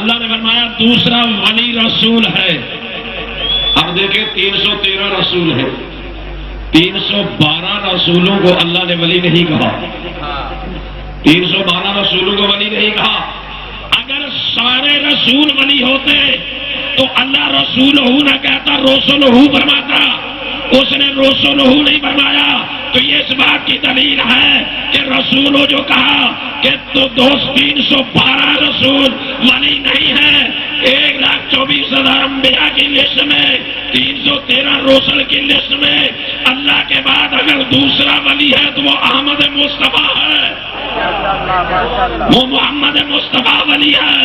اللہ نے فرمایا دوسرا ولی رسول ہے. اب دیکھیں 313 رسول ہے، 312 رسولوں کو اللہ نے ولی نہیں کہا. 312 رسولوں کو ولی نہیں کہا. اگر سارے رسول ولی ہوتے تو اللہ رسول نہ کہتا، رسول فرماتا. اس نے رسول نہیں فرمایا تو یہ اس بات کی دلیل ہے کہ رسول جو کہا کہ تو 312 رسول ولی نہیں ہے. 1,24,000 انبیاء کی لسٹ میں 313 رسول کی لسٹ میں اللہ کے بعد اگر دوسرا ولی ہے تو وہ احمد مصطفیٰ ہے، وہ محمد مصطفیٰ ولی ہے.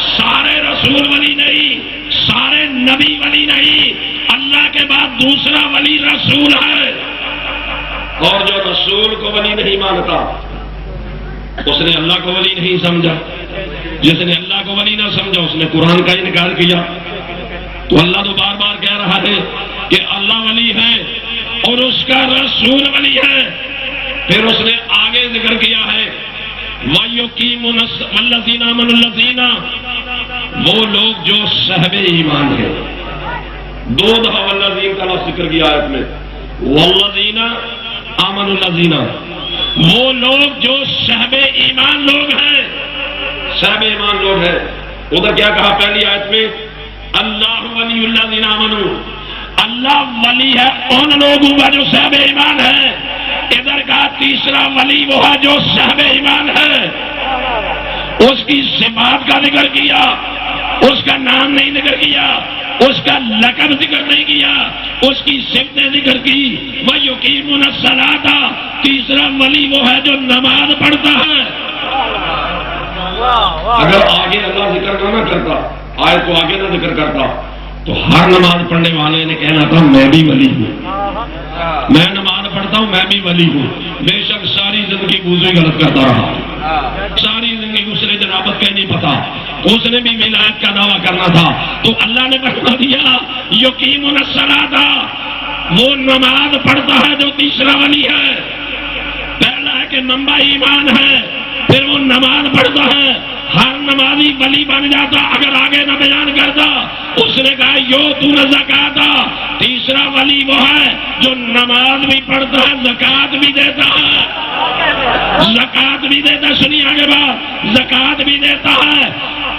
سارے رسول ولی نہیں، سارے نبی ولی نہیں، اللہ کے بعد دوسرا ولی رسول ہے. اور جو رسول کو ولی نہیں مانتا اس نے اللہ کو ولی نہیں سمجھا. جس نے اللہ کو ولی نہ سمجھا اس نے قرآن کا انکار کیا. تو اللہ تو بار بار کہہ رہا ہے کہ اللہ ولی ہے اور اس کا رسول ولی ہے. پھر اس نے آگے ذکر کیا ہے وَيُقِيمُونَ الَّذِينَ آمَنُوا الَّذِينَ، وہ لوگ جو صاحب ایمان ہیں. 2 دفعہ والذین کا لفظ ذکر کیا آیت میں، والذین آمنوا الذین، وہ لوگ جو صاحب ایمان لوگ ہیں. صاحب ایمان لوگ ہیں. ادھر کیا کہا پہلی آیت میں؟ اللہ ولی الذین آمنوا، اللہ ولی ہے ان لوگوں کا جو صاحب ایمان ہے. ادھر کا تیسرا ولی وہ ہے جو صاحب ایمان ہے. اس کی صفات کا ذکر کیا، اس کا نام نہیں ذکر کیا، اس کا لقب ذکر نہیں کیا، اس کی صفتیں ذکر کی. وَيُقِيمُونَ الصَّلَاةَ، تیسرا ولی وہ ہے جو نماز پڑھتا ہے. اگر آگے اللہ ذکر نہ کرتا، آیت کو آگے نہ ذکر کرتا تو ہر نماز پڑھنے والے نے کہنا تھا میں بھی ولی ہوں، میں نماز پڑھتا ہوں میں بھی ولی ہوں. بے شک ساری زندگی وضو غلط کرتا رہا، ساری زندگی اس نے جنابت کا نہیں پتا، اس نے بھی ولایت کا دعویٰ کرنا تھا. تو اللہ نے بتا دیا یقیمون الصلاۃ، وہ نماز پڑھتا ہے جو تیسرا ولی ہے. پہلا ہے کہ نمبا ایمان ہے، پھر وہ نماز پڑھتا ہے. ہر نمازی ولی بن جاتا اگر آگے نہ بیان کرتا. اس نے کہا یؤتون الزکات، تیسرا ولی وہ ہے جو نماز بھی پڑھتا ہے زکات بھی دیتا ہے. زکات بھی دیتا ہے، سنیے آگے بات، زکات بھی دیتا ہے.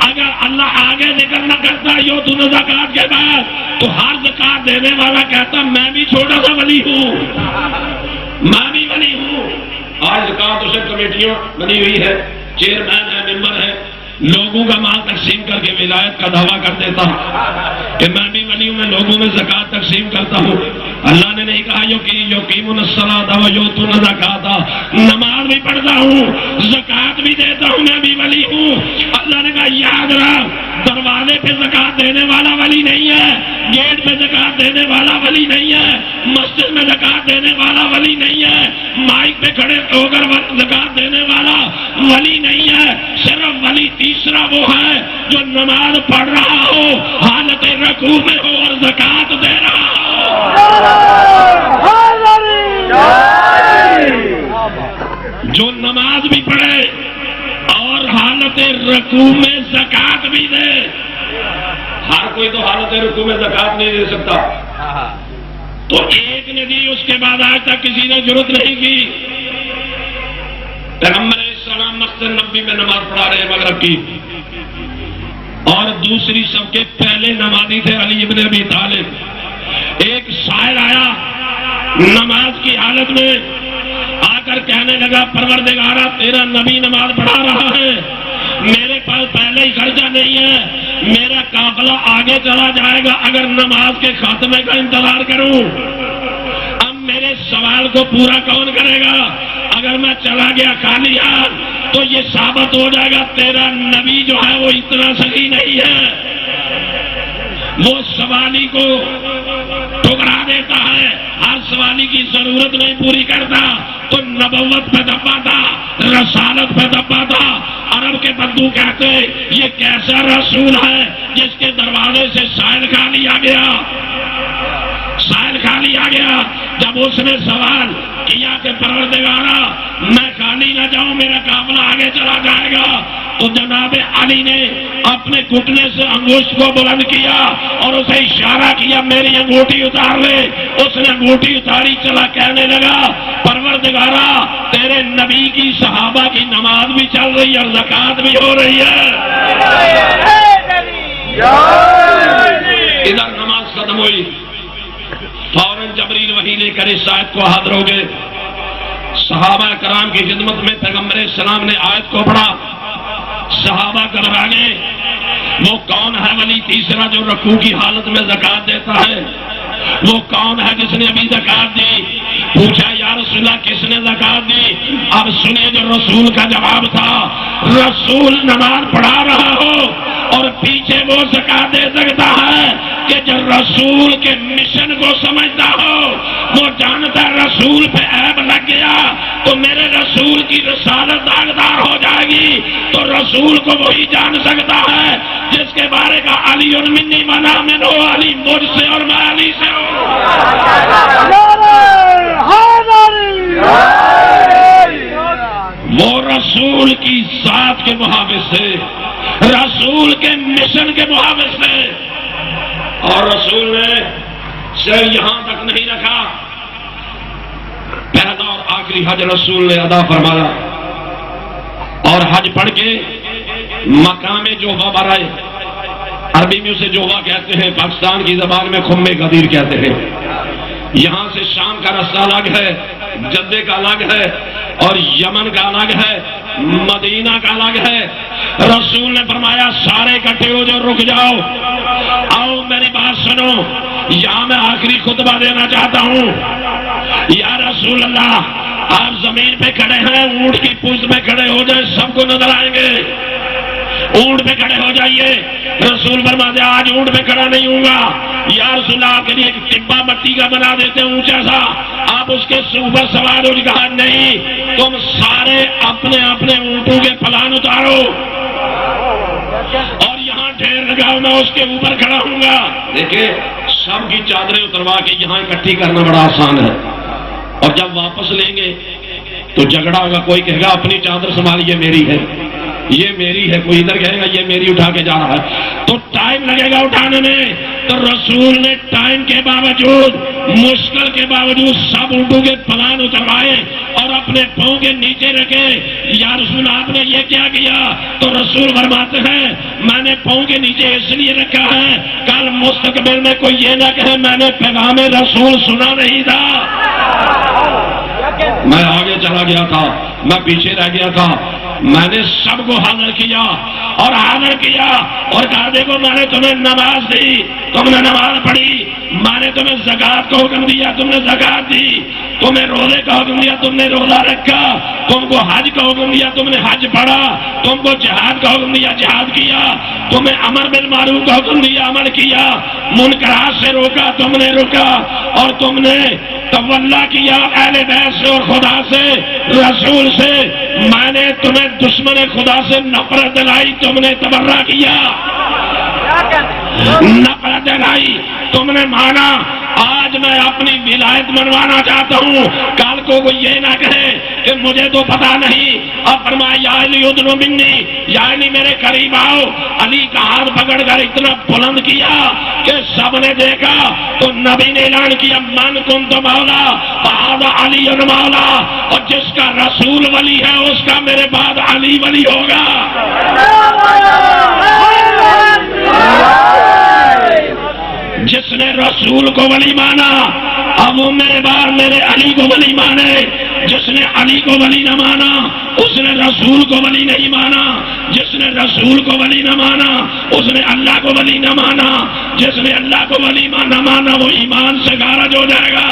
اگر اللہ آگے ذکر نہ کرتا یؤتون الزکات کے بعد تو ہر زکات دینے والا کہتا میں بھی چھوٹا سا ولی ہوں، میں بھی ولی ہوں. آج زکات اسے کمیٹیاں بنی ہوئی ہے، چیئرمین ہے، ممبر ہے، لوگوں کا مال تقسیم کر کے ولایت کا دعویٰ کر دیتا کہ میں بھی ولی ہوں، میں لوگوں میں زکات تقسیم کرتا ہوں. اللہ نے نہیں کہا یقیمون الصلاۃ ویؤتون الزکات، نماز بھی پڑھتا ہوں زکات بھی دیتا ہوں میں بھی ولی ہوں. اللہ نے کہا یاد رکھ دروازے پہ زکات دینے والا ولی نہیں ہے، گیٹ پہ زکات دینے والا ولی نہیں ہے، مسجد میں زکات دینے والا ولی نہیں ہے، مائک پہ کھڑے ہو کر زکات دینے والا ولی نہیں ہے. صرف ولی تیسرا وہ ہے جو نماز پڑھ رہا ہو، حالت رکوع میں ہو اور زکات دے رہا ہو. جو نماز بھی پڑھے اور حالت رکوع میں زکات بھی دے. ہر کوئی تو حالت رکوع میں زکات نہیں دے سکتا. تو ایک نے دی، اس کے بعد آج تک کسی نے ضرورت نہیں کی. پیغمبر علیہ السلام مسجد نبوی میں نماز پڑھا رہے مغرب کی، اور دوسری سب کے پہلے نمازی تھے علی ابن ابی طالب. ایک سائل آیا نماز کی حالت میں، آ کر کہنے لگا پروردگارا تیرا نبی نماز پڑھا رہا ہے، میرے پاس پہلے ہی خرچہ نہیں ہے، میرا قافلہ آگے چلا جائے گا اگر نماز کے خاتمے کا انتظار کروں. اب میرے سوال کو پورا کون کرے گا؟ اگر میں چلا گیا خالی ہاتھ تو یہ ثابت ہو جائے گا تیرا نبی جو ہے وہ اتنا صحیح نہیں ہے. وہ سوالی کو ٹھکرا دیتا ہے، ہر سوالی کی ضرورت نہیں پوری کرتا، تو نبوت پہ دبا تھا، رسالت پہ دبا تھا. عرب کے بدو کہتے یہ کیسا رسول ہے جس کے دروازے سے سائل کھا لیا گیا. سائل کھا لیا گیا. جب اس نے سوال کیا کہ پروردگارا میں خالی نہ جاؤں، میرا قافلہ آگے چلا جائے گا، تو جناب علی نے اپنے گھٹنے سے انگوشت کو بلند کیا اور اسے اشارہ کیا میری انگوٹھی اتار لے. اس نے انگوٹھی اتاری, چلا کہنے لگا پروردگارا تیرے نبی کی صحابہ کی نماز بھی چل رہی ہے اور زکات بھی ہو رہی ہے. ادھر نماز ختم ہوئی, فوراً جبریل وحی لے کر اس آیت کو حاضر ہو گئے. صحابہ کرام کی خدمت میں پیغمبر السلام نے آیت کو پڑھا. صحابہ گھبرا گئے. وہ کون ہے ولی تیسرا جو رکوع کی حالت میں زکات دیتا ہے؟ وہ کون ہے جس نے ابھی زکات دی؟ پوچھا یا رسول اللہ کس نے زکات دی؟ اب سنیے جو رسول کا جواب تھا. رسول نماز پڑھا رہا ہو اور پیچھے وہ زکات دے سکتا ہے کہ جو رسول کے مشن کو سمجھتا ہو, وہ جانتا رسول پہ عیب لگ گیا تو میرے رسول کی رسالت داغدار ہو جائے گی. تو رسول کو وہی جان سکتا ہے جس کے بارے کا علی منی منا من ہو, علی مجھ سے اور میں علی سے ہوں. وہ رسول کی ذات کے محافظ سے, رسول کے مشن کے محافظ سے. اور رسول نے صرف یہاں تک نہیں رکھا, پہلا اور آخری حج رسول نے ادا فرمایا اور حج پڑھ کے مقام جوہا پر آئے. عربی میں اسے جوہا کہتے ہیں, پاکستان کی زبان میں خم غدیر کہتے ہیں. یہاں سے شام کا راستہ الگ ہے, جدے کا الگ ہے, اور یمن کا الگ ہے, مدینہ کا الگ ہے. رسول نے فرمایا سارے اکٹھے ہو جو رک جاؤ, آؤ میری بات سنو. یہاں میں آخری خطبہ دینا چاہتا ہوں. یا رسول اللہ آپ زمین پہ کھڑے ہیں, اونٹ کی پوچھ پہ کھڑے ہو جائیں, سب کو نظر آئیں گے. اونٹ پہ کھڑے ہو جائیے. رسول فرماتے آج اونٹ پہ کھڑا نہیں ہوں گا. یا رسول اللہ آپ کے لیے ایک ٹبا مٹی کا بنا دیتے ہیں اونچا سا, آپ اس کے اوپر سوار ہو. کہا نہیں, تم سارے اپنے اپنے اونٹوں کے پھلان اتارو اور یہاں ڈھیر لگاؤ, میں اس کے اوپر کھڑا ہوں گا. دیکھیں سب کی چادریں اتروا کے یہاں اکٹھی کرنا بڑا آسان ہے, اور جب واپس لیں گے تو جھگڑا ہوگا. کوئی کہے گا اپنی چادر سنبھال, یہ میری ہے, یہ میری ہے. کوئی ادھر کہے گا یہ میری اٹھا کے جا رہا ہے, تو ٹائم لگے گا اٹھانے میں. تو رسول نے ٹائم کے باوجود, مشکل کے باوجود سب اونٹوں کے پلان اتروائے اور اپنے پاؤں کے نیچے رکھے. یا رسول آپ نے یہ کیا کیا؟ تو رسول فرماتے ہیں میں نے پاؤں کے نیچے اس لیے رکھا ہے کل مستقبل میں کوئی یہ نہ کہے میں نے پیغام رسول سنا نہیں تھا, میں آگے چلا گیا تھا, میں پیچھے رہ گیا تھا. میں نے سب کو حاضر کیا اور حاضر کیا اور کہا دیکھو میں نے تمہیں نماز دی, تم نے نماز پڑھی. میں نے تمہیں زکات کا حکم دیا, تم نے زکات دی. تمہیں روزے کا حکم دیا, تم نے روزہ رکھا. تم کو حج کا حکم دیا, تم نے حج پڑھا. تم کو جہاد کا حکم دیا, جہاد کیا. تمہیں امر بالمعروف کا حکم دیا, عمل کیا. منکرات سے روکا, تم نے روکا. اور تم نے تولا کیا اہل بیت سے اور خدا سے, رسول سے. میں نے تمہیں دشمن خدا سے نفرت دلائی, تم نے تبرہ کیا. نفرت دلائی, تم نے مانا. آج میں اپنی ولایت منوانا چاہتا ہوں, کل کو کوئی یہ نہ کہے کہ مجھے تو پتا نہیں. اب فرمایا یا علی ادن منی, یا علی میرے قریب آؤ. علی کا ہاتھ پکڑ کر اتنا بلند کیا کہ سب نے دیکھا. تو نبی نے اعلان کیا من کنت مولا فہذا علی مولا, اور جس کا رسول ولی ہے اس کا میرے بعد علی ولی ہوگا. جس نے رسول کو ولی مانا اب وہ میرے بعد میرے علی کو ولی مانے. جس نے علی کو ولی نہ مانا اس نے رسول کو ولی نہیں مانا. جس نے رسول کو ولی نہ مانا اس نے اللہ کو ولی نہ مانا. جس نے اللہ کو ولی نہ مانا وہ ایمان سے خارج ہو جائے گا,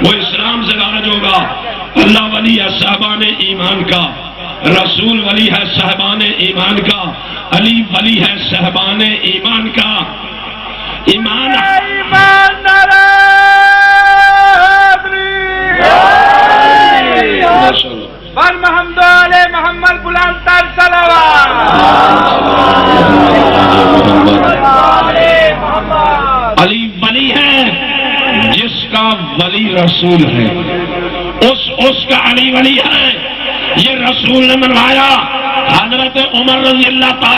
وہ اسلام سے خارج ہوگا. اللہ ولی ہے صاحبان ایمان کا, رسول ولی ہے صاحبان ایمان کا, علی ولی ہے صاحبان ایمان کا. ایمان بل محمد علیہ محمد غلام تر صلوات. علی ولی ہے جس کا ولی رسول ہے, اس کا علی ولی ہے. یہ رسول نے منوایا. حضرت حضرت عمر رضی اللہ تعالی